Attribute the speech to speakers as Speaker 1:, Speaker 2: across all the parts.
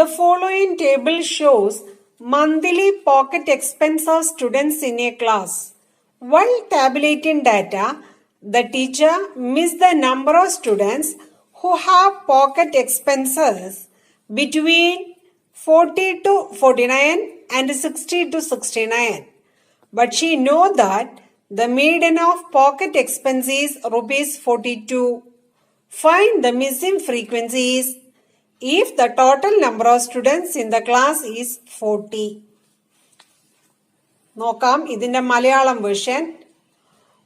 Speaker 1: The following table shows monthly pocket expense of students in a class. While tabulating data, the teacher missed the number of students who have pocket expenses between 40 to 49 and 60 to 69. But she know that the median of pocket expense is rupees 42. Find the missing frequencies if the total number of students in the class is 40. നോക്കാം ഇതിന്റെ Malayalam version.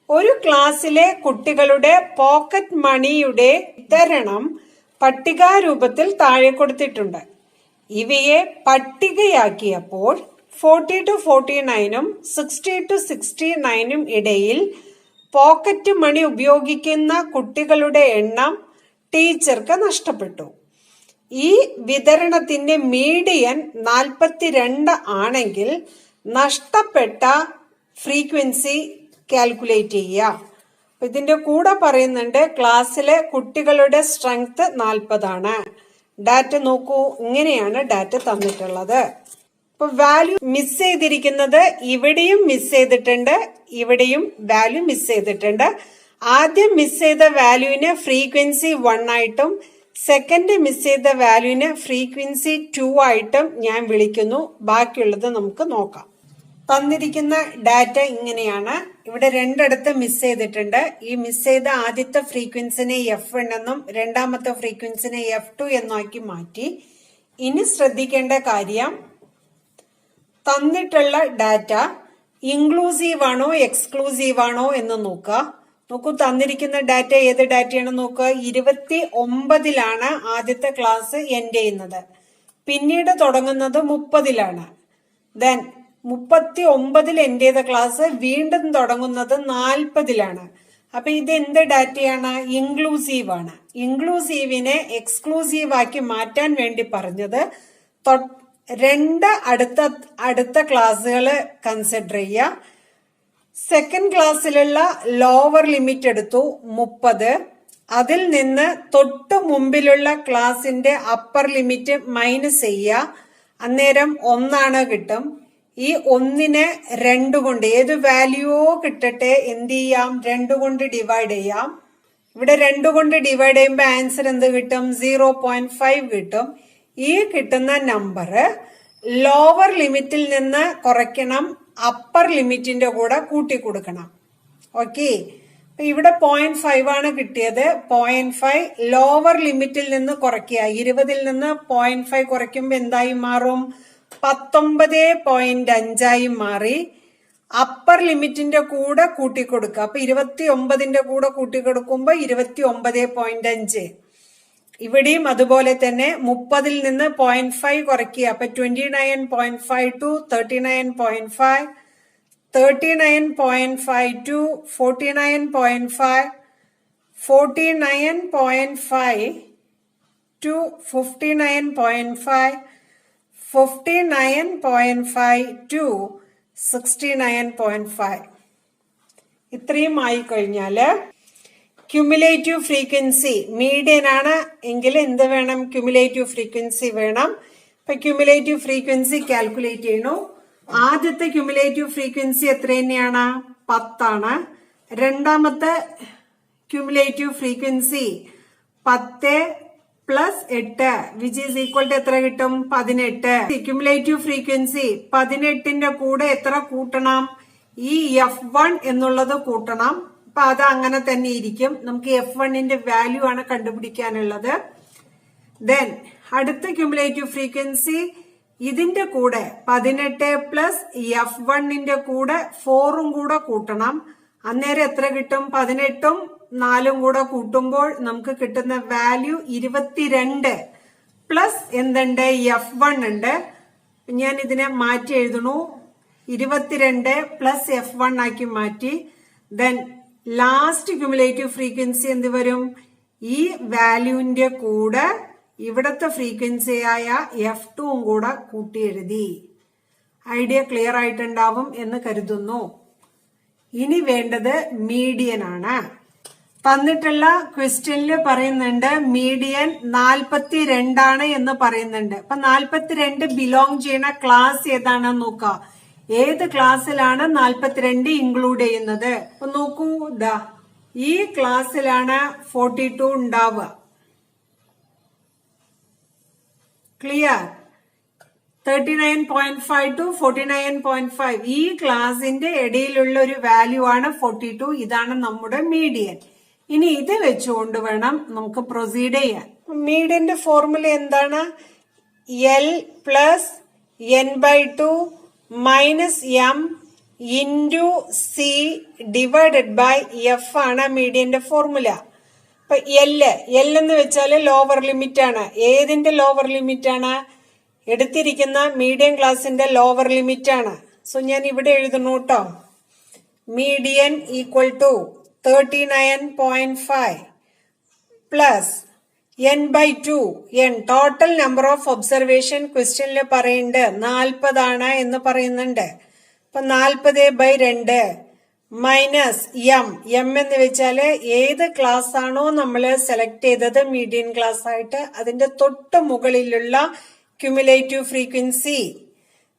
Speaker 1: ഒരു ക്ലാസ്സിലെ കുട്ടികളുടെ pocket മണിയുടെ വിതരണം പട്ടികാരൂപത്തിൽ താഴെ കൊടുത്തിട്ടുണ്ട്. ഇവയെ പട്ടികയാക്കിയപ്പോൾ 40 to 49 60 to 69 ഇടയിൽ പോക്കറ്റ് മണി ഉപയോഗിക്കുന്ന കുട്ടികളുടെ എണ്ണം ടീച്ചർക്ക് നഷ്ടപ്പെട്ടു. ഈ വിതരണത്തിന്റെ മീഡിയൻ 42 ആണെങ്കിൽ നഷ്ടപ്പെട്ട ഫ്രീക്വൻസി കാൽക്കുലേറ്റ് ചെയ്യുക. ഇതിന്റെ കൂടെ പറയുന്നുണ്ട് ക്ലാസ്സിലെ കുട്ടികളുടെ സ്ട്രെങ്ത് 40 ആണ്. ഡാറ്റ നോക്കൂ, ഇങ്ങനെയാണ് ഡാറ്റ തന്നിട്ടുള്ളത്. ഇപ്പൊ വാല്യൂ മിസ് ചെയ്തിരിക്കുന്നത് ഇവിടെയും മിസ് ചെയ്തിട്ടുണ്ട്, ഇവിടെയും വാല്യൂ മിസ് ചെയ്തിട്ടുണ്ട്. ആദ്യം മിസ് ചെയ്ത വാല്യൂവിന് ഫ്രീക്വൻസി 1 ആയിട്ടും സെക്കൻഡ് മിസ് ചെയ്ത വാല്യൂവിന് ഫ്രീക്വൻസി 2 ആയിട്ടും ഞാൻ വിളിക്കുന്നു. ബാക്കിയുള്ളത് നമുക്ക് നോക്കാം. തന്നിരിക്കുന്ന ഡാറ്റ ഇങ്ങനെയാണ്. ഇവിടെ രണ്ടിടത്ത് മിസ് ചെയ്തിട്ടുണ്ട്. ഈ മിസ് ചെയ്ത ആദ്യത്തെ ഫ്രീക്വൻസിനെ F1 എന്നും രണ്ടാമത്തെ ഫ്രീക്വൻസിനെ F2 എന്നാക്കി മാറ്റി. ഇനി ശ്രദ്ധിക്കേണ്ട കാര്യം, തന്നിട്ടുള്ള ഡാറ്റ ഇൻക്ലൂസീവ് ആണോ എക്സ്ക്ലൂസീവ് ആണോ എന്ന് നോക്കുക. നോക്കൂ, തന്നിരിക്കുന്ന ഡാറ്റ ഏത് ഡാറ്റയാണ് നോക്കുക. 29 ആദ്യത്തെ ക്ലാസ് എൻഡ് ചെയ്യുന്നത്, പിന്നീട് തുടങ്ങുന്നത് 30 ദെൻ 39 എൻഡ് ചെയ്ത ക്ലാസ് വീണ്ടും തുടങ്ങുന്നത് 40 അപ്പൊ ഇത് എന്ത് ഡാറ്റയാണ്? ഇൻക്ലൂസീവ് ആണ്. ഇൻക്ലൂസീവിനെ എക്സ്ക്ലൂസീവ് ആക്കി മാറ്റാൻ വേണ്ടി പറഞ്ഞത് 2 അടുത്ത ക്ലാസ്സുകൾ കൺസിഡർ ചെയ്യുക. സെക്കൻഡ് ക്ലാസ്സിലുള്ള ലോവർ ലിമിറ്റ് എടുത്തു 30. അതിൽ നിന്ന് തൊട്ടു മുമ്പിലുള്ള ക്ലാസിന്റെ അപ്പർ ലിമിറ്റ് മൈനസ് ചെയ്യുക. അന്നേരം 1 കിട്ടും. ഈ 1നെ 2 കൊണ്ട്, ഏത് വാല്യൂവോ കിട്ടട്ടെ, എന്ത് ചെയ്യാം? 2 കൊണ്ട് ഡിവൈഡ് ചെയ്യാം. ഇവിടെ 2 കൊണ്ട് ഡിവൈഡ് ചെയ്യുമ്പോൾ ആൻസർ എന്ത് കിട്ടും? 0.5 കിട്ടും. ഈ കിട്ടുന്ന നമ്പർ ലോവർ ലിമിറ്റിൽ നിന്ന് കുറയ്ക്കണം, അപ്പർ ലിമിറ്റിന്റെ കൂടെ കൂട്ടി കൊടുക്കണം. ഓക്കെ, ഇവിടെ 0.5 ആണ് കിട്ടിയത്. 0.5 ലോവർ ലിമിറ്റിൽ നിന്ന് കുറയ്ക്കുക. 20 നിന്ന് 0.5 കുറയ്ക്കുമ്പോ എന്തായി മാറും? 19.5 ആയി മാറി. അപ്പർ ലിമിറ്റിന്റെ കൂടെ കൂട്ടിക്കൊടുക്കുക. അപ്പൊ 29ന്റെ കൂടെ കൂട്ടിക്കൊടുക്കുമ്പോ 29.5. ഇവിടെയും അതുപോലെ തന്നെ 30 നിന്ന് 0.5 കുറയ്ക്കുക. അപ്പൊ 29.5 to 39.5, 39.5 to 49.5, 49.5 to 59.5, 59.5 to 69.5. ഇത്രയും ആയി കഴിഞ്ഞാല് ക്യുമുലേറ്റീവ് ഫ്രീക്വൻസി മീഡിയൻ ആണ് എങ്കിൽ എന്ത് വേണം? ക്യുമുലേറ്റീവ് ഫ്രീക്വൻസി വേണം. ഇപ്പൊ ക്യുമുലേറ്റീവ് ഫ്രീക്വൻസി കാൽക്കുലേറ്റ് ചെയ്യണു. ആദ്യത്തെ ക്യുമുലേറ്റീവ് ഫ്രീക്വൻസി എത്ര തന്നെയാണ്? 10 ആണ്. രണ്ടാമത്തെ cumulative frequency 10 plus 8 which is equal to എത്ര കിട്ടും? 18. ക്യുമുലേറ്റീവ് ഫ്രീക്വൻസി 18ന്റെ കൂടെ എത്ര കൂട്ടണം? ഈ F1 എന്നുള്ളത് കൂട്ടണം. അപ്പൊ അത് അങ്ങനെ തന്നെ ഇരിക്കും. നമുക്ക് F1ന്റെ വാല്യൂ ആണ് കണ്ടുപിടിക്കാനുള്ളത്. ദെൻ അടുത്ത ക്യുമുലേറ്റീവ് ഫ്രീക്വൻസി ഇതിന്റെ കൂടെ 18 പ്ലസ് F1ന്റെ കൂടെ 4ഉം കൂടെ കൂട്ടണം. അന്നേരം എത്ര കിട്ടും? 18ഉം 4ഉം കൂടെ കൂട്ടുമ്പോൾ നമുക്ക് കിട്ടുന്ന വാല്യൂ 22 പ്ലസ് എന്തുണ്ട്? F1 ഉണ്ട്. ഞാൻ ഇതിനെ മാറ്റി എഴുതണു. 22 പ്ലസ് F1 ആക്കി മാറ്റി. ദെൻ ലാസ്റ്റ് ക്യുമുലേറ്റീവ് ഫ്രീക്വൻസി എന്ത് വരും? ഈ വാല്യൂവിന്റെ കൂടെ ഇവിടത്തെ ഫ്രീക്വൻസിയായ F2ഉം കൂടെ കൂട്ടി എഴുതി. ഐഡിയ ക്ലിയർ ആയിട്ടുണ്ടാവും എന്ന് കരുതുന്നു. ഇനി വേണ്ടത് മീഡിയൻ ആണ്. തന്നിട്ടുള്ള ക്വസ്റ്റ്യനിൽ പറയുന്നുണ്ട് മീഡിയൻ 42 എന്ന് പറയുന്നുണ്ട്. അപ്പൊ 42 ബിലോങ് ചെയ്യുന്ന ക്ലാസ് ഏതാണെന്ന് നോക്കുക. ഏത് ക്ലാസ്സിലാണ് 42 ഇൻക്ലൂഡ് ചെയ്യുന്നത്? അപ്പൊ നോക്കൂ, ദാ ഈ ക്ലാസ്സിലാണ് 42 ഉണ്ടാവുക. ക്ലിയർ? 39.5 to 49.5 ഈ ക്ലാസിന്റെ ഇടയിലുള്ള ഒരു വാല്യൂ ആണ് 42. ഇതാണ് നമ്മുടെ മീഡിയൻ. ഇനി ഇത് വെച്ചുകൊണ്ട് വേണം നമുക്ക് പ്രൊസീഡ് ചെയ്യാൻ. മീഡിയന്റെ ഫോർമുല എന്താണ്? L plus n/2 minus m into C divided by F ആണ് മീഡിയന്റെ ഫോർമുല. അപ്പൊ L എന്ന് വെച്ചാൽ ലോവർ ലിമിറ്റ് ആണ്. ഏതിന്റെ ലോവർ ലിമിറ്റ് ആണ്? എടുത്തിരിക്കുന്ന മീഡിയൻ ക്ലാസിന്റെ ലോവർ ലിമിറ്റ് ആണ്. സോ ഞാൻ ഇവിടെ എഴുതുന്നു കേട്ടോ. Median equal to 39.5 plus n/2. n total number of observation ക്വസ്റ്റ്യനിൽ പറയുന്നുണ്ട് 40 ആണ് എന്ന് പറയുന്നുണ്ട്. അപ്പൊ 40/2 മൈനസ് m എന്ന് വെച്ചാല് ഏത് ക്ലാസ് ആണോ നമ്മൾ സെലക്ട് ചെയ്തത് മീഡിയൻ ക്ലാസ് ആയിട്ട് അതിന്റെ തൊട്ട് മുകളിലുള്ള ക്യുമുലേറ്റീവ് ഫ്രീക്വൻസി.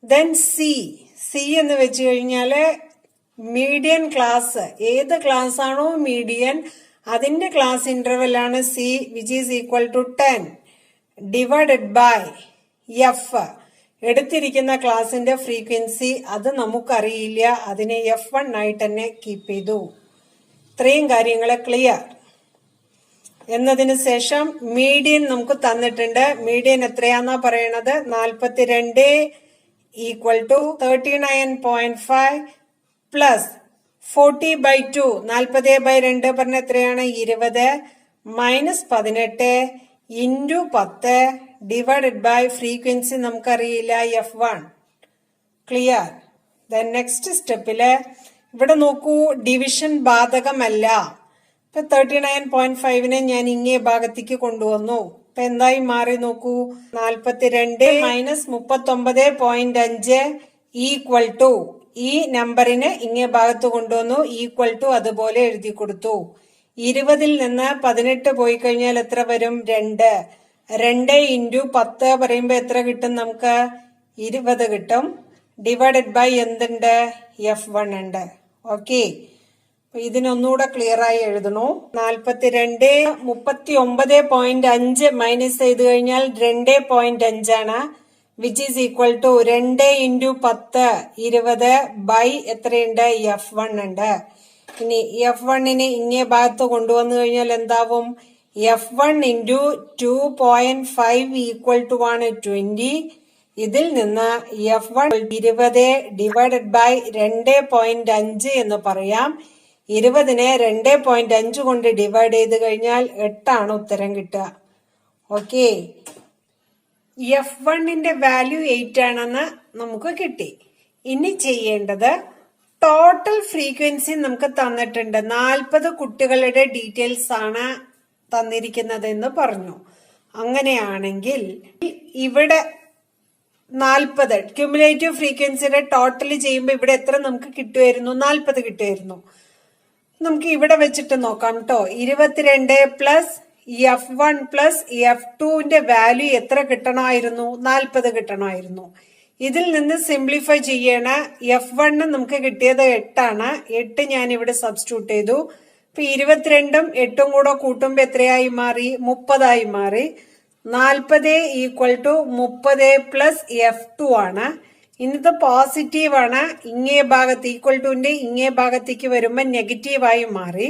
Speaker 1: ദെൻ സി എന്ന് വെച്ച് കഴിഞ്ഞാല് മീഡിയൻ ക്ലാസ്, ഏത് ക്ലാസ് ആണോ മീഡിയൻ അതിന്റെ ക്ലാസ് ഇന്റർവെൽ ആണ് C, which is equal to 10 divided by F. എടുത്തിരിക്കുന്ന ക്ലാസിന്റെ ഫ്രീക്വൻസി അത് നമുക്കറിയില്ല, അതിനെ F1 ആയിട്ട് തന്നെ കീപ്പ് ചെയ്തു. ഇത്രയും കാര്യങ്ങൾ ക്ലിയർ. എന്നതിന് ശേഷം മീഡിയൻ നമുക്ക് തന്നിട്ടുണ്ട്. മീഡിയൻ എത്രയാന്നാ പറയണത്? 42 ഈക്വൽ ടു 39.5 പ്ലസ് 40/2. 40/2 പറഞ്ഞ എത്രയാണ്? 20 minus 18 into 10 divided by frequency നമുക്കറിയില്ല F1. ക്ലിയർ? ദെൻ നെക്സ്റ്റ് സ്റ്റെപ്പില് ഇവിടെ നോക്കൂ, ഡിവിഷൻ ബാധകമല്ല. ഇപ്പൊ 39.5നെ ഞാൻ ഇങ്ങേ ഭാഗത്തേക്ക് കൊണ്ടുവന്നു. ഇപ്പൊ എന്തായി മാറി നോക്കൂ, 42 മൈനസ് 39.5 ഈക്വൽ ടു ഈ നമ്പറിനെ ഇങ്ങേ ഭാഗത്ത് കൊണ്ടുവന്നു, ഈക്വൽ ടു അതുപോലെ എഴുതി കൊടുത്തു. 20ൽ നിന്ന് 18 പോയി കഴിഞ്ഞാൽ എത്ര വരും? 2. 2 ഇൻറ്റു 10 പറയുമ്പോ എത്ര കിട്ടും നമുക്ക്? 20 കിട്ടും. ഡിവൈഡഡ് ബൈ എന്തുണ്ട്? F1 ഉണ്ട്. ഓക്കെ, ഇതിനൊന്നുകൂടെ ക്ലിയർ ആയി എഴുതണു. 42 39.5 മൈനസ് ചെയ്ത് കഴിഞ്ഞാൽ 2.5 ആണ്, which is equal to 2 into 10 20 by എത്രയുണ്ട്? F1 ഉണ്ട്. ഇനി F1നെ ഇങ്ങേ ഭാഗത്ത് കൊണ്ടുവന്നു കഴിഞ്ഞാൽ എന്താവും? F1 ഇൻറ്റു 2.5 ഈക്വൽ ടു ആണ് 20. ഇതിൽ നിന്ന് F1 20 ഡിവൈഡഡ് ബൈ 2.5 എന്ന് പറയാം. 20നെ 2.5 കൊണ്ട് ഡിവൈഡ് ചെയ്ത് കഴിഞ്ഞാൽ 8 ആണ് ഉത്തരം കിട്ടുക. ഓക്കെ, F1ന്റെ വാല്യൂ 8 ആണെന്ന് നമുക്ക് കിട്ടി. ഇനി ചെയ്യേണ്ടത് ടോട്ടൽ ഫ്രീക്വൻസി നമുക്ക് തന്നിട്ടുണ്ട്. 40 കുട്ടികളുടെ ഡീറ്റെയിൽസ് ആണ് തന്നിരിക്കുന്നത് എന്ന് പറഞ്ഞു. അങ്ങനെയാണെങ്കിൽ ഇവിടെ 40 ക്യുമുലേറ്റീവ് ഫ്രീക്വൻസിയുടെ ടോട്ടൽ ചെയ്യുമ്പോൾ ഇവിടെ എത്ര നമുക്ക് കിട്ടുമായിരുന്നു? 40 കിട്ടുമായിരുന്നു. നമുക്ക് ഇവിടെ വെച്ചിട്ട് നോക്കാം കേട്ടോ. 22 പ്ലസ് F1 പ്ലസ് F2ന്റെ വാല്യൂ എത്ര കിട്ടണമായിരുന്നു? 40 കിട്ടണമായിരുന്നു. ഇതിൽ നിന്ന് സിംപ്ലിഫൈ ചെയ്യണ F1 നമുക്ക് കിട്ടിയത് 8 ആണ്. 8 ഞാൻ ഇവിടെ സബ്സ്റ്റിറ്റ്യൂട്ട് ചെയ്തു. ഇപ്പൊ 22ഉം 8ഉം കൂടെ കൂട്ടുമ്പോ എത്രയായി മാറി? 30 ആയി മാറി. 40 ഈക്വൽ ടു 30 പ്ലസ് F2 ആണ്. ഇന്നത്തെ പോസിറ്റീവ് ആണ്. ഇങ്ങേ ഭാഗത്ത് ഈക്വൽ ടുന്റെ ഇങ്ങേ ഭാഗത്തേക്ക് വരുമ്പോ നെഗറ്റീവായി മാറി.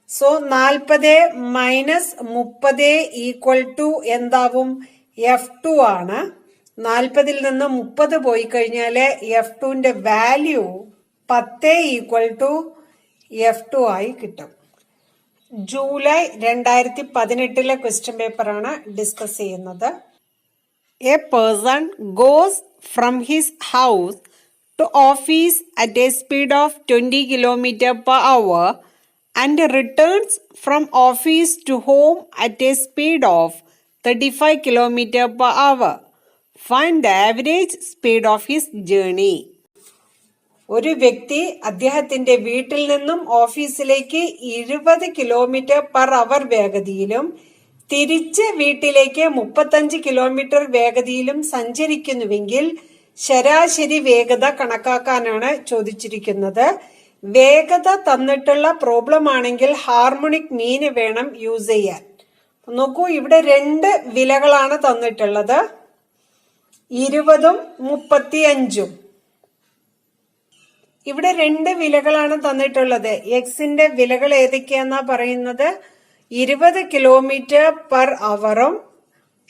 Speaker 1: സോ 40 മൈനസ് 30 ഈക്വൽ ടു എന്താവും? F2 ആണ്. 40ൽ നിന്ന് 30 പോയി കഴിഞ്ഞാല് F2ന്റെ വാല്യൂ 10 ഈക്വൽ ടു F2 ആയി കിട്ടും. ജൂലൈ 2018 ക്വസ്റ്റ്യൻ പേപ്പറാണ് ഡിസ്കസ് ചെയ്യുന്നത്. A person goes from his house to office at a speed of 20 km/h and returns from office to home at a speed of 35 km/h. Find the average speed of his journey. ഒരു വ്യക്തി അദ്ദേഹത്തിന്റെ വീട്ടിൽ നിന്നും ഓഫീസിലേക്ക് 20 kilometre per അവർ വേഗതയിലും തിരിച്ച് വീട്ടിലേക്ക് 35 kilometre വേഗതയിലും സഞ്ചരിക്കുന്നുവെങ്കിൽ ശരാശരി വേഗത കണക്കാക്കാനാണ് ചോദിച്ചിരിക്കുന്നത്. വേഗത തന്നിട്ടുള്ള പ്രോബ്ലം ആണെങ്കിൽ ഹാർമോണിക് മീന് വേണം യൂസ് ചെയ്യാൻ. നോക്കൂ, ഇവിടെ 2 വിലകളാണ് തന്നിട്ടുള്ളത്, 20ഉം 35ഉം. ഇവിടെ 2 വിലകളാണ് തന്നിട്ടുള്ളത്. എക്സിന്റെ വിലകൾ ഏതൊക്കെയാന്നാ പറയുന്നത്? 20 കിലോമീറ്റർ പെർ അവറും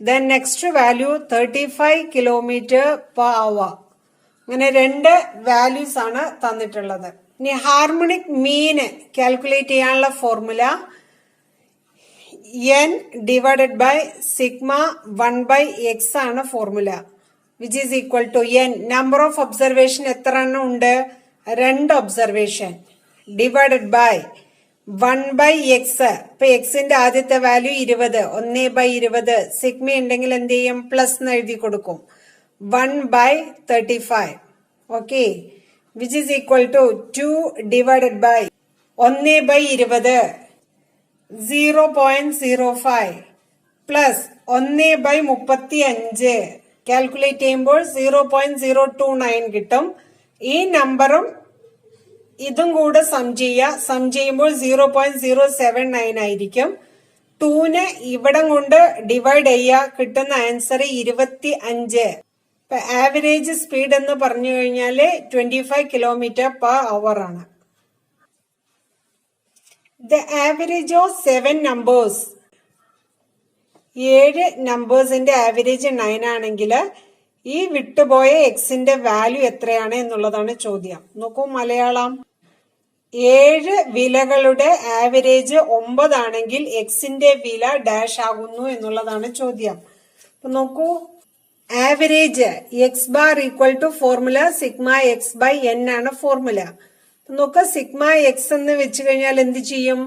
Speaker 1: then next value 35 kilometre per hour. അങ്ങനെ 2 വാല്യൂസ് ആണ് തന്നിട്ടുള്ളത്. ഇനി ഹാർമോണിക് മീന് കാൽക്കുലേറ്റ് ചെയ്യാനുള്ള formula n divided by sigma 1/x ആണ് formula, which is equal to n. Number of observation എത്ര എണ്ണം ഉണ്ട്? 2 ഒബ്സർവേഷൻ ഡിവൈഡഡ് ബൈ 1/x. ഇപ്പൊ എക്സിന്റെ ആദ്യത്തെ വാല്യൂ 20, 1/20. സിഗ്മ ഉണ്ടെങ്കിൽ എന്ത് ചെയ്യും? പ്ലസ് എന്ന് എഴുതി കൊടുക്കും. 1/35. Okay, which is equal to 2 divided by 1/20 0.05 plus 1/35. Calculate ചെയ്യുമ്പോൾ 0.029 കിട്ടും. ഈ നമ്പറും ഇതും കൂടെ സം ചെയ്യുമ്പോൾ 0.079 ആയിരിക്കും. 2നെ ഇവിടം കൊണ്ട് ഡിവൈഡ് ചെയ്യുക, കിട്ടുന്ന ആൻസർ 25. ഇപ്പൊ ആവറേജ് സ്പീഡ് എന്ന് പറഞ്ഞു കഴിഞ്ഞാല് 25 കിലോമീറ്റർ പെർ അവർ ആണ്. ദ ആവറേജ് ഓഫ് 7 നമ്പേഴ്സ്, 7 നമ്പേഴ്സിന്റെ ആവറേജ് 9 ആണെങ്കിൽ ഈ വിട്ടുപോയ എക്സിന്റെ വാല്യൂ എത്രയാണ് എന്നുള്ളതാണ് ചോദ്യം. നോക്കൂ മലയാളം, 7 വിലകളുടെ ആവറേജ് 9 ആണെങ്കിൽ എക്സിന്റെ വില ഡാഷ് ആകുന്നു എന്നുള്ളതാണ് ചോദ്യം. അപ്പൊ നോക്കൂ, average X bar equal to formula sigma X by N ആണ് ഫോർമുല. നോക്ക, സിഗ്മ എക്സ് എന്ന് വെച്ച് കഴിഞ്ഞാൽ എന്ത് ചെയ്യും?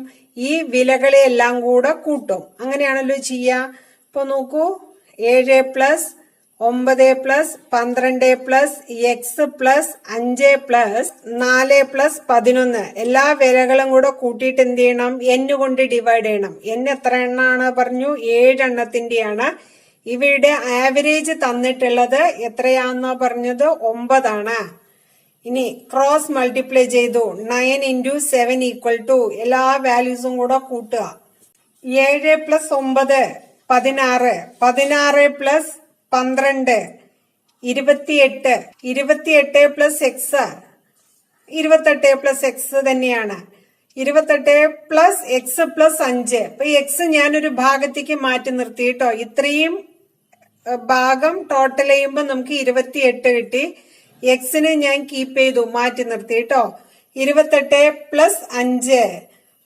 Speaker 1: ഈ വിലകളെ എല്ലാം കൂടെ കൂട്ടും. അങ്ങനെയാണല്ലോ ചെയ്യാ. ഇപ്പൊ നോക്കൂ, 7 plus 9 plus 12 plus X plus 5 plus 4 plus 11 എല്ലാ വിലകളും കൂടെ കൂട്ടിയിട്ട് എന്ത് ചെയ്യണം? n കൊണ്ട് ഡിവൈഡ് ചെയ്യണം. n എത്ര എണ്ണാണ് പറഞ്ഞു? 7 എണ്ണത്തിന്റെയാണ്. ഇവയുടെ ആവറേജ് തന്നിട്ടുള്ളത് എത്രയാണെന്നാ പറഞ്ഞത്? 9 ആണ്. ഇനി ക്രോസ് മൾട്ടിപ്ലൈ ചെയ്തു. 9 into 7 ഈക്വൽ ടു എല്ലാ വാല്യൂസും കൂടെ കൂട്ടുക. 7 plus 9 16, 16 plus 12 28, 28 plus X 28 plus X തന്നെയാണ്. 28 പ്ലസ് എക്സ് പ്ലസ് 5. ഇപ്പൊ എക്സ് ഞാനൊരു ഭാഗത്തേക്ക് മാറ്റി നിർത്തി കേട്ടോ. ഇത്രയും ഭാഗം ടോട്ടൽ ചെയ്യുമ്പോൾ നമുക്ക് 28 കിട്ടി. എക്സിനെ ഞാൻ കീപ്പ് ചെയ്തു, മാറ്റി നിർത്തി കേട്ടോ. 28 പ്ലസ് 5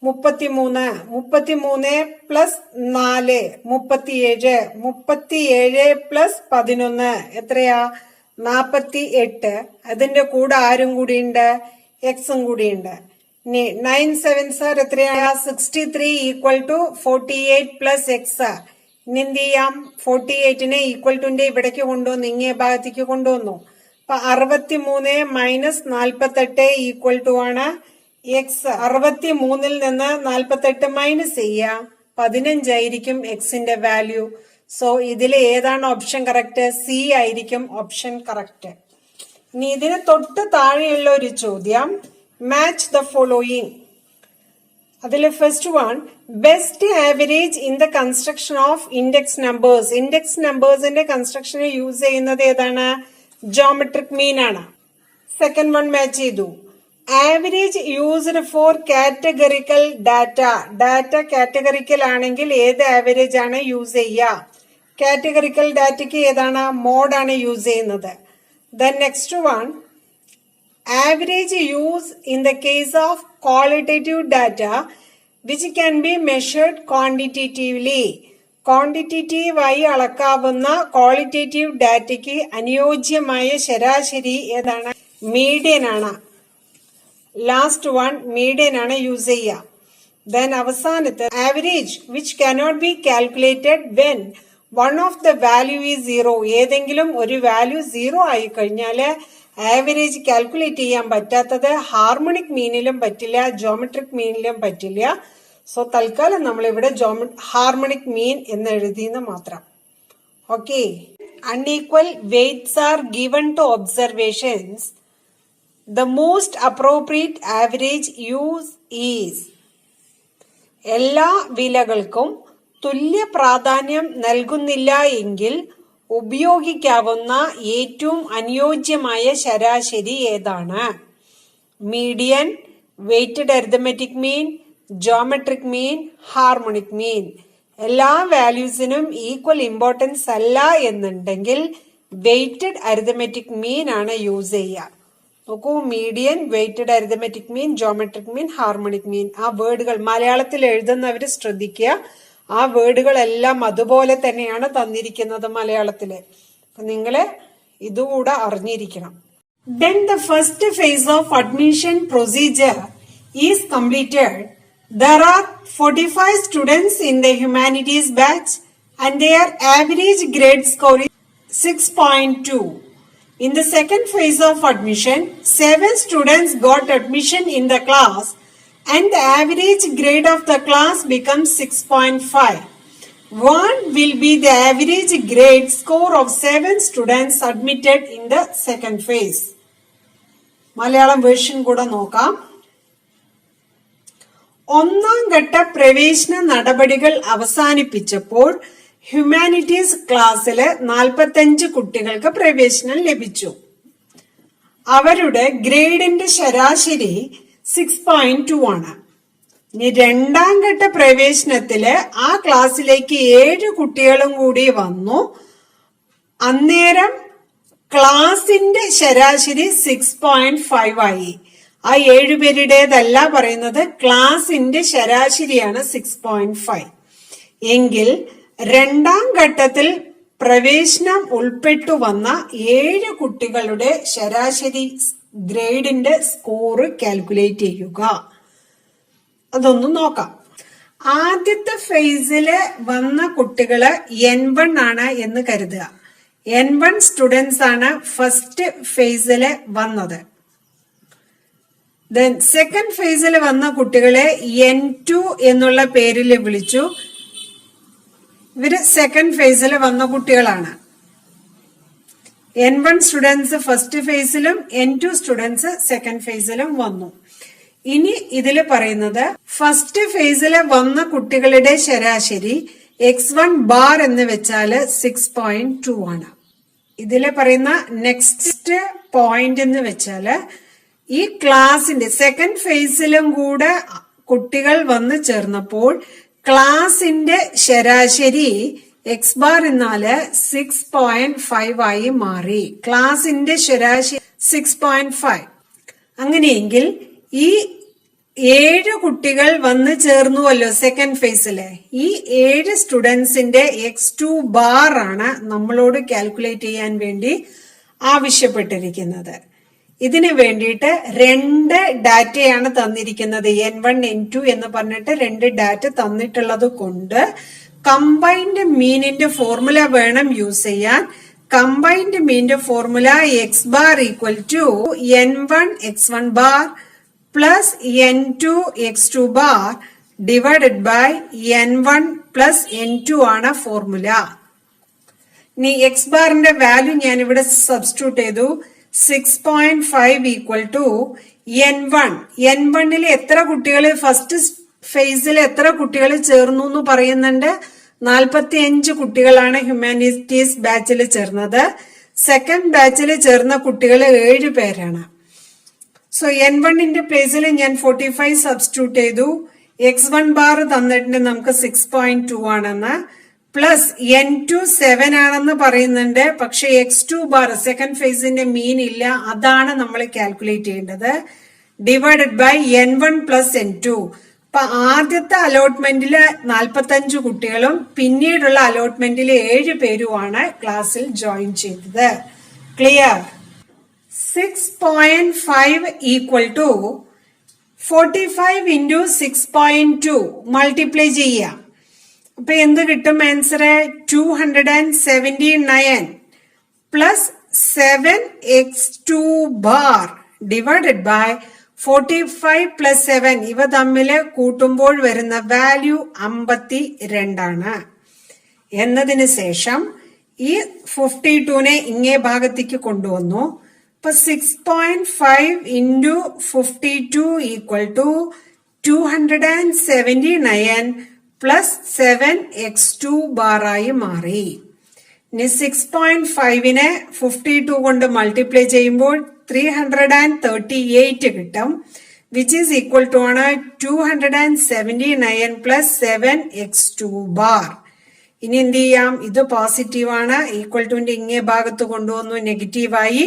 Speaker 1: 33, 33 പ്ലസ് 4 37, 37 പ്ലസ് 11 എത്രയാ? 48. അതിന്റെ കൂടെ ആരും കൂടിയുണ്ട്? എക്സും കൂടിയുണ്ട്. ഇനി 9 7s എത്രയാ? 63 ഈക്വൽ ടു 48 പ്ലസ് എക്സ്. ഇനി എന്ത് ചെയ്യാം? 48നെ ഈക്വൽ ടുന്റെ ഇവിടേക്ക് കൊണ്ടുവന്നു, ഇങ്ങേ ഭാഗത്തേക്ക് കൊണ്ടുവന്നു. അപ്പൊ 63 മൈനസ് 48 ഈക്വൽ ടു ആണ് എക്സ്. 63ൽ നിന്ന് 48 മൈനസ് ചെയ്യുക, 15 ആയിരിക്കും എക്സിന്റെ വാല്യൂ. സോ ഇതിൽ ഏതാണ് ഓപ്ഷൻ കറക്റ്റ്? സി ആയിരിക്കും ഓപ്ഷൻ കറക്റ്റ്. ഇനി ഇതിന് തൊട്ട് താഴെയുള്ള ഒരു ചോദ്യം, മാച്ച് ദ ഫോളോയിങ്. അതിൽ first one, best average in the construction of index numbers. Index നമ്പേഴ്സിന്റെ കൺസ്ട്രക്ഷന് യൂസ് ചെയ്യുന്നത് ഏതാണ്? ജോമെട്രിക് മീൻ ആണ്. സെക്കൻഡ് വൺ മാച്ച് ചെയ്തു. Average used for categorical data. Data categorical ആണെങ്കിൽ ഏത് ആവറേജ് ആണ് യൂസ് ചെയ്യുക? കാറ്റഗറിക്കൽ ഡാറ്റയ്ക്ക് ഏതാണ്? മോഡാണ് യൂസ് ചെയ്യുന്നത്. Then next one, average use in the case of qualitative data which can be measured quantitatively. ക്വാണ്ടിറ്റേറ്റീവായി അളക്കാവുന്ന ക്വാളിറ്റേറ്റീവ് ഡാറ്റയ്ക്ക് അനുയോജ്യമായ ശരാശരി ഏതാണ്? മീഡിയൻ ആണ്. ലാസ്റ്റ് വൺ മീഡിയൻ ആണ് യൂസ് ചെയ്യുക. ദെൻ അവസാനത്തെ, average which cannot be calculated when one of the value is 0. ഏതെങ്കിലും ഒരു വാല്യൂ 0 ആയി കഴിഞ്ഞാല് ആവറേജ് കാൽക്കുലേറ്റ് ചെയ്യാൻ പറ്റാത്തത് ഹാർമോണിക് മീനിലും പറ്റില്ല, ജോമെട്രിക് മീനിലും പറ്റില്ല. സോ തൽക്കാലം നമ്മൾ ഇവിടെ ഹാർമോണിക് മീൻ എന്ന് എഴുതിയെന്ന് മാത്രം. Okay. Unequal weights are given to observations. The most appropriate average use is. എല്ലാ വിലകൾക്കും തുല്യ പ്രാധാന്യം നൽകുന്നില്ല എങ്കിൽ ഉപയോഗിക്കാവുന്ന ഏറ്റവും അനുയോജ്യമായ ശരാശരി ഏതാണ്? മീഡിയൻ, വെയ്റ്റഡ് അരിത്മെറ്റിക് മീൻ, ജോമെട്രിക് മീൻ, ഹാർമോണിക് മീൻ. എല്ലാ വാല്യൂസിനും ഈക്വൽ ഇമ്പോർട്ടൻസ് അല്ല എന്നുണ്ടെങ്കിൽ വെയ്റ്റഡ് അരിത്മെറ്റിക് മീൻ ആണ് യൂസ് ചെയ്യുക. നോക്കൂ, മീഡിയൻ, വെയ്റ്റഡ് അരിത്മെറ്റിക് മീൻ, ജോമെട്രിക് മീൻ, ഹാർമോണിക് മീൻ. ആ വേർഡുകൾ മലയാളത്തിൽ എഴുതുന്നവർ ശ്രദ്ധിക്കുക. ആ വേർഡുകളെല്ലാം അതുപോലെ തന്നെയാണ് തന്നിരിക്കുന്നത് മലയാളത്തില്. നിങ്ങള് ഇതുകൂടെ അറിഞ്ഞിരിക്കണം. Then the first phase of admission procedure is completed. There are 45 students in the humanities batch and their average grade score is 6.2. In the second phase of admission, 7 students got admission in the class and the average grade of the class becomes 6.5. What will be the average grade score of 7 students admitted in the second phase? Malayalam version കൂടെ നോക്കാം. ഒന്നാം ഘട്ട പ്രവേശന നടപടികൾ അവസാനിപ്പിച്ചപ്പോൾ humanities ക്ലാസ്സില് 45 കുട്ടികൾക്ക് പ്രവേശനം ലഭിച്ചു. അവരുടെ ഗ്രേഡിന്റെ ശരാശരി 6.2 ആണ്. ഇനി രണ്ടാം ഘട്ട പ്രവേശനത്തില് ആ ക്ലാസ്സിലേക്ക് 7 കുട്ടികളും കൂടി വന്നു. അന്നേരം ക്ലാസിന്റെ ശരാശരി 6.5 ആയി. ആ 7 പേരുടേതല്ല പറയുന്നത്, ക്ലാസിന്റെ ശരാശരിയാണ് 6.5. എങ്കിൽ രണ്ടാം ഘട്ടത്തിൽ പ്രവേശനം ഉൾപ്പെട്ടു വന്ന 7 കുട്ടികളുടെ ശരാശരി ഗ്രേഡിന്റെ സ്കോർ കാൽക്കുലേറ്റ് ചെയ്യുക. അതൊന്ന് നോക്കാം. ആദ്യത്തെ ഫേസില് വന്ന കുട്ടികള് N1 ആണ് എന്ന് കരുതുക. N1 സ്റ്റുഡൻസ് ആണ് ഫസ്റ്റ് ഫേസില് വന്നത്. ദെൻ സെക്കൻഡ് ഫേസിൽ വന്ന കുട്ടികളെ N2 എന്നുള്ള പേരിൽ വിളിച്ചു. ഇവര് സെക്കൻഡ് ഫേസിൽ വന്ന കുട്ടികളാണ്. N1 സ്റ്റുഡൻസ് ഫസ്റ്റ് ഫേസിലും N2 സ്റ്റുഡൻസ് സെക്കൻഡ് ഫേസിലും വന്നു. ഇനി ഇതിൽ പറയുന്നത് ഫസ്റ്റ് ഫേസിൽ വന്ന കുട്ടികളുടെ ശരാശരി x1 ബാർ എന്ന് വെച്ചാല് 6.2 ആണ്. ഇതില് പറയുന്ന നെക്സ്റ്റ് പോയിന്റ് എന്ന് വെച്ചാല് ഈ ക്ലാസിന്റെ സെക്കൻഡ് ഫേസിലും കൂടെ കുട്ടികൾ വന്ന് ചേർന്നപ്പോൾ ക്ലാസിന്റെ ശരാശരി എക്സ് ബാർ എന്നാല് 6.5 ആയി മാറി. ക്ലാസിന്റെ ശരാശരി 6.5. അങ്ങനെയെങ്കിൽ ഈ 7 കുട്ടികൾ വന്ന് ചേർന്നുവല്ലോ സെക്കൻഡ് ഫേസില്. ഈ 7 സ്റ്റുഡൻസിന്റെ x2 ബാർ ആണ് നമ്മളോട് കാൽക്കുലേറ്റ് ചെയ്യാൻ വേണ്ടി ആവശ്യപ്പെട്ടിരിക്കുന്നത്. ഇതിനു വേണ്ടിയിട്ട് 2 ഡാറ്റയാണ് തന്നിരിക്കുന്നത്. N1 N2 എന്ന് പറഞ്ഞിട്ട് 2 ഡാറ്റ തന്നിട്ടുള്ളത് കൊണ്ട് കമ്പൈൻഡ് മീനിന്റെ ഫോർമുല വേണം യൂസ് ചെയ്യാൻ. കമ്പൈൻഡ് മീനിന്റെ formula X bar equal to N1 x1 bar plus N2 x2 bar divided by N1 plus N2 ആണ് ഫോർമുല. ഇനി എക്സ് ബാറിന്റെ വാല്യൂ ഞാൻ ഇവിടെ സബ്സ്റ്റിറ്റ്യൂട്ട് ചെയ്തു. 6.5 ഈക്വൽ ടു N1. N1 എത്ര കുട്ടികൾ ഫസ്റ്റ് ഫേസിൽ എത്ര കുട്ടികൾ ചേർന്നു എന്ന് പറയുന്നുണ്ട്. 45 കുട്ടികളാണ് ഹ്യൂമാനിറ്റീസ് ബാച്ചിൽ ചേർന്നത്. സെക്കൻഡ് ബാച്ചിൽ ചേർന്ന കുട്ടികൾ 7 പേരാണ്. സോ N1 പ്ലേസിൽ ഞാൻ 45 സബ്സ്റ്റിറ്റ്യൂട്ട് ചെയ്തു. x1 ബാർ തന്നിട്ടുണ്ട് നമുക്ക് 6.2 ആണെന്ന്. പ്ലസ് N2 7 ആണെന്ന് പറയുന്നുണ്ട്. പക്ഷെ x2 ബാർ സെക്കൻഡ് ഫേസിന്റെ മീൻ ഇല്ല, അതാണ് നമ്മൾ കാൽക്കുലേറ്റ് ചെയ്യേണ്ടത്. Divided by N1 plus N2. അപ്പൊ ആദ്യത്തെ അലോട്ട്മെന്റില് 45 കുട്ടികളും പിന്നീടുള്ള അലോട്ട്മെന്റില് 7 പേരുമാണ് ക്ലാസ്സിൽ ജോയിൻ ചെയ്തത്. Clear? 6.5 equal to 45 into 6.2 multiply ചെയ്യാം. അപ്പൊ എന്ത് കിട്ടും answer? 279 plus 7x2 bar divided by 45 plus 7 ഇവ തമ്മില് കൂട്ടുമ്പോൾ വരുന്ന വാല്യൂ 52 എന്നതിന് ശേഷം ഈ 52നെ ഇങ്ങേ ഭാഗത്തേക്ക് കൊണ്ടുവന്നു. ഇപ്പൊ 6.5 into 52 equal to 279 plus 7x2 bar ആയി മാറി. ഇനി 6.5നെ 52 കൊണ്ട് മൾട്ടിപ്ലൈ ചെയ്യുമ്പോൾ 338 കിട്ടും, വിച്ച് ഈസ് ഈക്വൽ ടു ആണ് 279 പ്ലസ് 7x2 ബാർ. ഇനി എന്ത് ചെയ്യാം, ഇത് പോസിറ്റീവ് ആണ്, ഈക്വൽ ടുവിന്റെ ഇങ്ങേ ഭാഗത്ത് കൊണ്ടുവന്നു നെഗറ്റീവായി.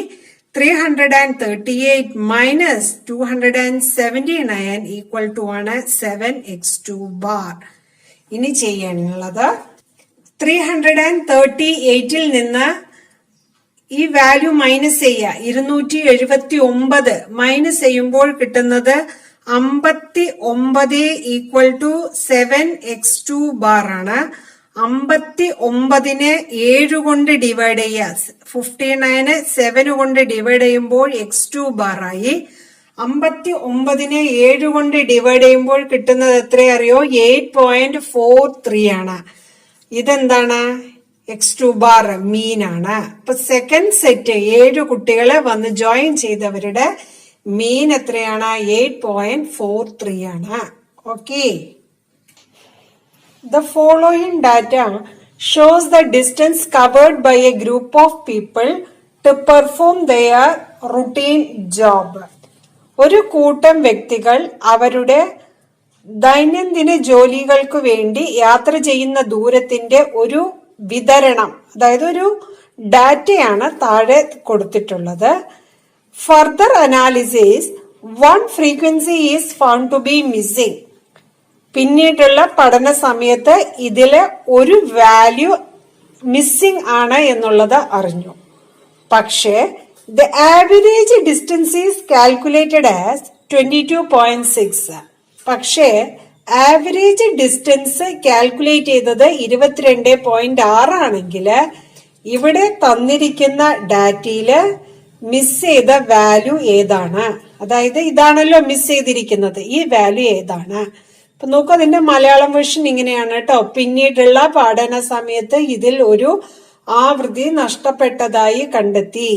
Speaker 1: 338 മൈനസ് 279 ഈക്വൽ ടു ആണ് 7x2 ബാർ. ഇനി ചെയ്യാനുള്ളത് 338ൽ നിന്ന് ഈ വാല്യൂ മൈനസ് ചെയ്യുക. 279 മൈനസ് ചെയ്യുമ്പോൾ കിട്ടുന്നത് 59 ഈക്വൽ ടു 7x2 ബാർ ആണ്. 59നെ 7 കൊണ്ട് ഡിവൈഡ് ചെയ്യുക. 59 7 കൊണ്ട് ഡിവൈഡ് ചെയ്യുമ്പോൾ x2 ബാർ ആയി. 59നെ 7 കൊണ്ട് ഡിവൈഡ് ചെയ്യുമ്പോൾ കിട്ടുന്നത് എത്രയറിയോ? 8.43 ആണ്. ഇതെന്താണ്? x2 ബാർ മീൻ ആണ്. അപ്പൊ സെക്കൻഡ് സെറ്റ് 7 കുട്ടികളെ വന്ന് ജോയിൻ ചെയ്തവരുടെ മീൻ എത്രയാണ്? 8.43 ആണ്. Okay. The following data shows the distance covered by a group of people to perform their routine job. ഒരു കൂട്ടം വ്യക്തികൾ അവരുടെ ദൈനംദിന ജോലികൾക്ക് വേണ്ടി യാത്ര ചെയ്യുന്ന ദൂരത്തിന്റെ ഒരു വിതരണം, അതായത് ഒരു ഡാറ്റയാണ് താഴെ കൊടുത്തിട്ടുള്ളത്. Further analysis, one frequency is found to be missing. പിന്നീടുള്ള പഠന സമയത്ത് ഇതില് ഒരു വാല്യൂ മിസ്സിംഗ് ആണ് എന്നുള്ളത് അറിഞ്ഞു. പക്ഷേ the average distance is calculated as 22.6. പക്ഷേ ആവറേജ് ഡിസ്റ്റൻസ് കാൽക്കുലേറ്റ് ചെയ്തത് 22.6 ആണെങ്കിൽ ഇവിടെ തന്നിരിക്കുന്ന ഡാറ്റയില് മിസ് ചെയ്ത വാല്യൂ ഏതാണ്? അതായത് ഇതാണല്ലോ മിസ് ചെയ്തിരിക്കുന്നത്, ഈ വാല്യൂ ഏതാണ്? അപ്പൊ നോക്കൂ, അതിന്റെ മലയാളം വേർഷൻ ഇങ്ങനെയാണ് കേട്ടോ. പിന്നീടുള്ള പഠന സമയത്ത് ഇതിൽ ഒരു ആവൃത്തി നഷ്ടപ്പെട്ടതായി കണ്ടെത്തി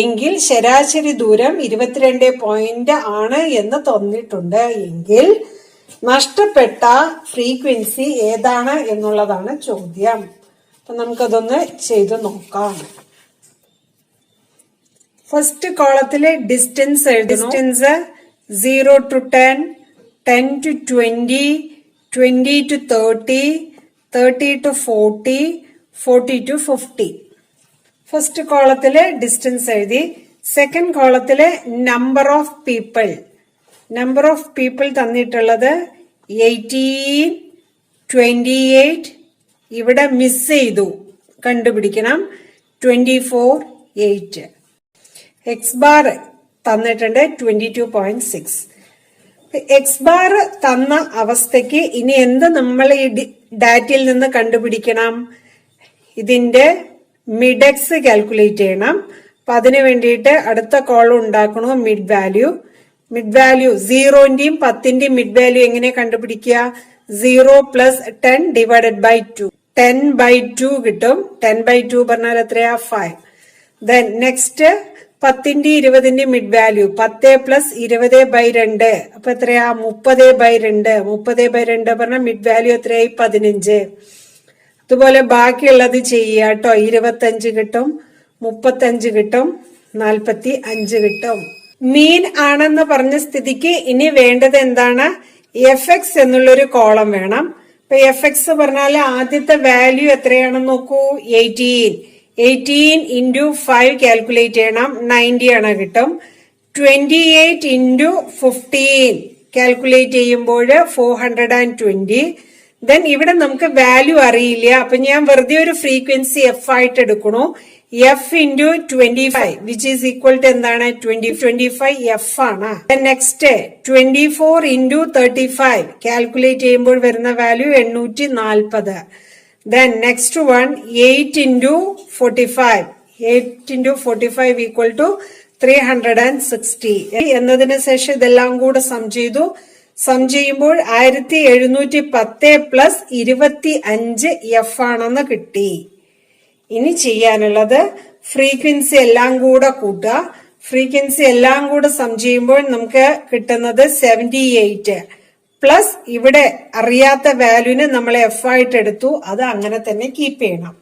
Speaker 1: എങ്കിൽ ശരാശരി ദൂരം 22 പോയിന്റ് ആണ് എന്ന് തോന്നിയിട്ടുണ്ട് എങ്കിൽ നഷ്ടപ്പെട്ട ഫ്രീക്വൻസി ഏതാണ് എന്നുള്ളതാണ് ചോദ്യം. അപ്പൊ നമുക്കതൊന്ന് ചെയ്തു നോക്കാം. ഫസ്റ്റ് കോളത്തിലെ ഡിസ്റ്റൻസ് എഴുതുന്നു. Distance 0 to 10, 10 to 20, 20 to 30, 30 to 40, 40 to 50. First കോളത്തിലെ ഡിസ്റ്റൻസ് എഴുതി. സെക്കൻഡ് കോളത്തിലെ number of people, number of people തന്നിട്ടുള്ളത് 18, 28. ഇവിടെ മിസ് ചെയ്തു, കണ്ടുപിടിക്കണം. 24, 8. എക്സ് ബാർ തന്നിട്ടുണ്ട് 22.6. എക്സ് ബാർ തന്ന അവസ്ഥയ്ക്ക് ഇനി എന്ത് നമ്മൾ ഈ ഡാറ്റയിൽ നിന്ന് കണ്ടുപിടിക്കണം? ഇതിന്റെ മിഡെക്സ് കാൽക്കുലേറ്റ് ചെയ്യണം. അപ്പൊ അതിനു വേണ്ടിയിട്ട് അടുത്ത കോളം ഉണ്ടാക്കണോ? Mid value. മിഡ് വാല്യൂ 0ന്റെയും 10ന്റെയും മിഡ് വാല്യൂ എങ്ങനെ കണ്ടുപിടിക്കുക? 0 പ്ലസ് 10 ഡിവൈഡഡ് ബൈ 2. 10/2 കിട്ടും. 10/2 പറഞ്ഞാൽ എത്രയാ? 5. ദെൻ നെക്സ്റ്റ് 10ന്റെയും 20ന്റെയും മിഡ് വാല്യൂ 10 പ്ലസ് 20/2. അപ്പൊ എത്രയാ? 30/2. 30/2 പറഞ്ഞാൽ മിഡ് വാല്യൂ എത്രയായി? 15. അതുപോലെ ബാക്കിയുള്ളത് ചെയ്യുക കേട്ടോ. 25 കിട്ടും, 35 കിട്ടും, 45 കിട്ടും. മീൻ ആണെന്ന് പറഞ്ഞ സ്ഥിതിക്ക് ഇനി വേണ്ടത് എന്താണ്? FX എന്നുള്ളൊരു കോളം വേണം. ഇപ്പൊ FX പറഞ്ഞാൽ ആദ്യത്തെ വാല്യൂ എത്രയാണെന്ന് നോക്കൂ. 18. 18 into 5 കാൽക്കുലേറ്റ് ചെയ്യണം. 90 ആണ് കിട്ടും. 28 into 15 കാൽക്കുലേറ്റ് ചെയ്യുമ്പോൾ 420. ദെൻ ഇവിടെ നമുക്ക് വാല്യൂ അറിയില്ല, അപ്പൊ ഞാൻ വെറുതെ ഒരു ഫ്രീക്വൻസി F ആയിട്ട് എടുക്കണു. F into 25 which is equal to എന്താണ്? 25 F ആണ്. നെക്സ്റ്റ് 24 into 35 കാൽക്കുലേറ്റ് ചെയ്യുമ്പോൾ വരുന്ന value 840. Then next one 8 into 45. 8 into 45 equal to 360 എന്നതിന് ശേഷം ഇതെല്ലാം കൂടെ സം ചെയ്തു. സം ചെയ്യുമ്പോൾ 1710 പ്ലസ് 25 എഫ് ആണെന്ന് കിട്ടി. ഇനി ചെയ്യാനുള്ളത് ഫ്രീക്വൻസി എല്ലാം കൂടെ കൂട്ടുക. ഫ്രീക്വൻസി എല്ലാം കൂടെ സം ചെയ്യുമ്പോൾ നമുക്ക് കിട്ടുന്നത് 78 പ്ലസ് ഇവിടെ അറിയാത്ത വാല്യൂവിന് നമ്മൾ എഫ് ആയിട്ട് എടുത്തു. അത് അങ്ങനെ തന്നെ കീപ്പ് ചെയ്യണം.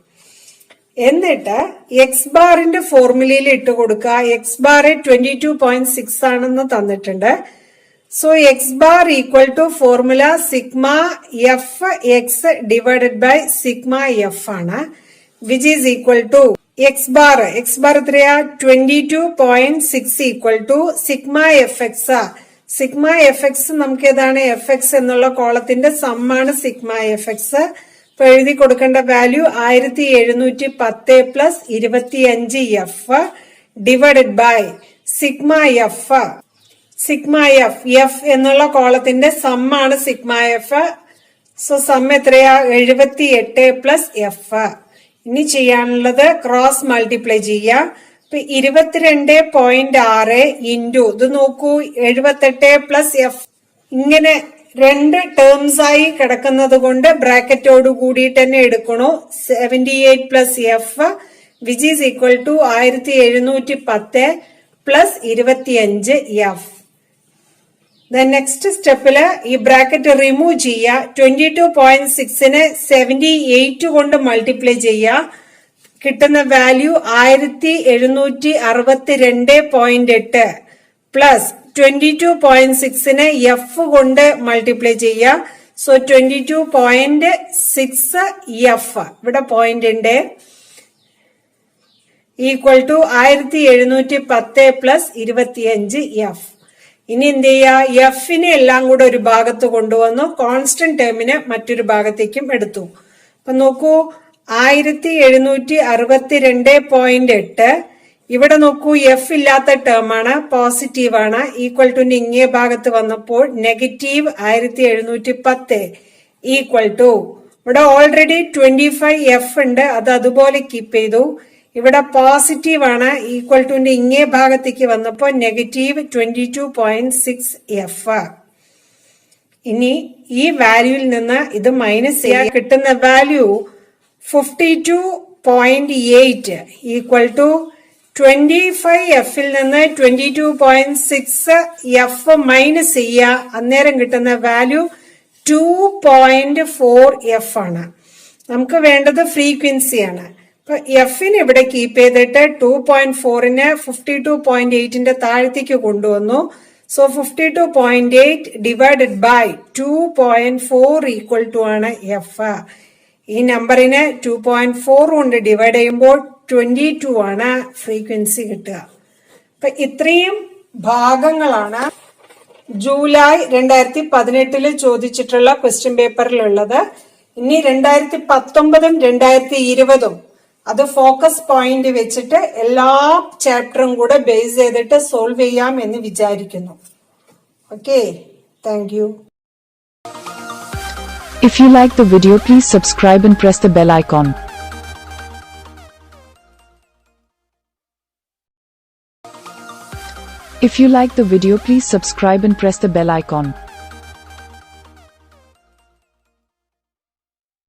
Speaker 1: എന്നിട്ട് എക്സ് ബാറിന്റെ ഫോർമുലയിൽ ഇട്ട് കൊടുക്കുക. എക്സ് ബാർ 22.6 ആണെന്ന് തന്നിട്ടുണ്ട്. So x bar equal to formula sigma f x divided by sigma f ആണ്, which is equal to x bar എത്രയാ 22.6 equal to sigma f x. Sigma f x നമുക്ക് ഏതാണ്? എഫ് എക്സ് എന്നുള്ള കോളത്തിന്റെ സമ്മാണ് sigma f x. ഇപ്പൊ എഴുതി കൊടുക്കേണ്ട value 1710 plus 25 f divided by sigma f. Sigma f എന്നുള്ള കോളത്തിന്റെ സമ്മാണ് സിഗ്മ എഫ്. സോ സം എത്രയാ? 78 പ്ലസ് എഫ്. ഇനി ചെയ്യാനുള്ളത് ക്രോസ് മൾട്ടിപ്ലൈ ചെയ്യുക. ഇപ്പൊ 22.6 ഇൻറ്റു ഇത് നോക്കൂ 78 പ്ലസ് എഫ്. ഇങ്ങനെ രണ്ട് ടേംസ് ആയി കിടക്കുന്നത് കൊണ്ട് ബ്രാക്കറ്റോട് കൂടിയിട്ട് തന്നെ എടുക്കണു. 78 plus f which is equal to 1710 plus 25 f. Next സ്റ്റെപ്പില് ഈ ബ്രാക്കറ്റ് റിമൂവ് ചെയ്യുക. 22.6നെ 78 കൊണ്ട് മൾട്ടിപ്ലൈ ചെയ്യുക. കിട്ടുന്ന വാല്യൂ 1762.8 പ്ലസ് 22.6നെ എഫ് കൊണ്ട് മൾട്ടിപ്ലൈ ചെയ്യുക. സോ 22.6 എഫ് ഇവിടെ പോയിന്റ് ഉണ്ട് ഈക്വൽ ടു 1710 പ്ലസ് 25 എഫ്. ഇനി എന്ത് ചെയ്യുക? എഫിനെ എല്ലാം കൂടെ ഒരു ഭാഗത്ത് കൊണ്ടുവന്നു, കോൺസ്റ്റന്റ് ടേമിന് മറ്റൊരു ഭാഗത്തേക്കും എടുത്തു. അപ്പൊ നോക്കൂ 1762.8. ഇവിടെ നോക്കൂ എഫ് ഇല്ലാത്ത ടേം ആണ്, പോസിറ്റീവ് ആണ്. ഈക്വൽ ടു ഇങ്ങേ ഭാഗത്ത് വന്നപ്പോൾ നെഗറ്റീവ് 1710 ഈക്വൽ ടു ഇവിടെ ഓൾറെഡി 25 എഫ് ഉണ്ട്, അത് അതുപോലെ കീപ്പ് ചെയ്തു. ഇവിടെ പോസിറ്റീവ് ആണ്, ഈക്വൽ ടു ഇങ്ങേ ഭാഗത്തേക്ക് വന്നപ്പോൾ നെഗറ്റീവ് 22.6 എഫ്. ഇനി ഈ വാല്യൂവിൽ നിന്ന് ഇത് മൈനസ് ചെയ്യാൻ കിട്ടുന്ന വാല്യൂ 52.8 ഈക്വൽ ടു 25 എഫിൽ നിന്ന് 22.6 എഫ് മൈനസ് ചെയ്യുക. അന്നേരം കിട്ടുന്ന വാല്യൂ 2.4 എഫ് ആണ്. നമുക്ക് വേണ്ടത് ഫ്രീക്വൻസിയാണ്. അപ്പൊ എഫിന് ഇവിടെ കീപ്പ് ചെയ്തിട്ട് 2.4നെ 52.8ന്റെ താഴത്തേക്ക് കൊണ്ടുവന്നു. So 52.8 divided by 2.4 equal to ആണ് എഫ്. ഈ നമ്പറിനെ 2.4 കൊണ്ട് ഡിവൈഡ് ചെയ്യുമ്പോൾ 22 ആണ് ഫ്രീക്വൻസി കിട്ടുക. അപ്പൊ ഇത്രയും ഭാഗങ്ങളാണ് ജൂലൈ 2018 ചോദിച്ചിട്ടുള്ള ക്വസ്റ്റ്യൻ പേപ്പറിലുള്ളത്. ഇനി 2019 2020 അത് ഫോക്കസ് പോയിന്റ് വെച്ചിട്ട് എല്ലാ ചാപ്റ്ററും കൂടെ ബേസ് ചെയ്തിട്ട് സോൾവ് ചെയ്യാം എന്ന് വിചാരിക്കുന്നു. Okay, thank you.
Speaker 2: If you like the video, please subscribe and press the bell icon. If you like the video, please subscribe and press the bell icon.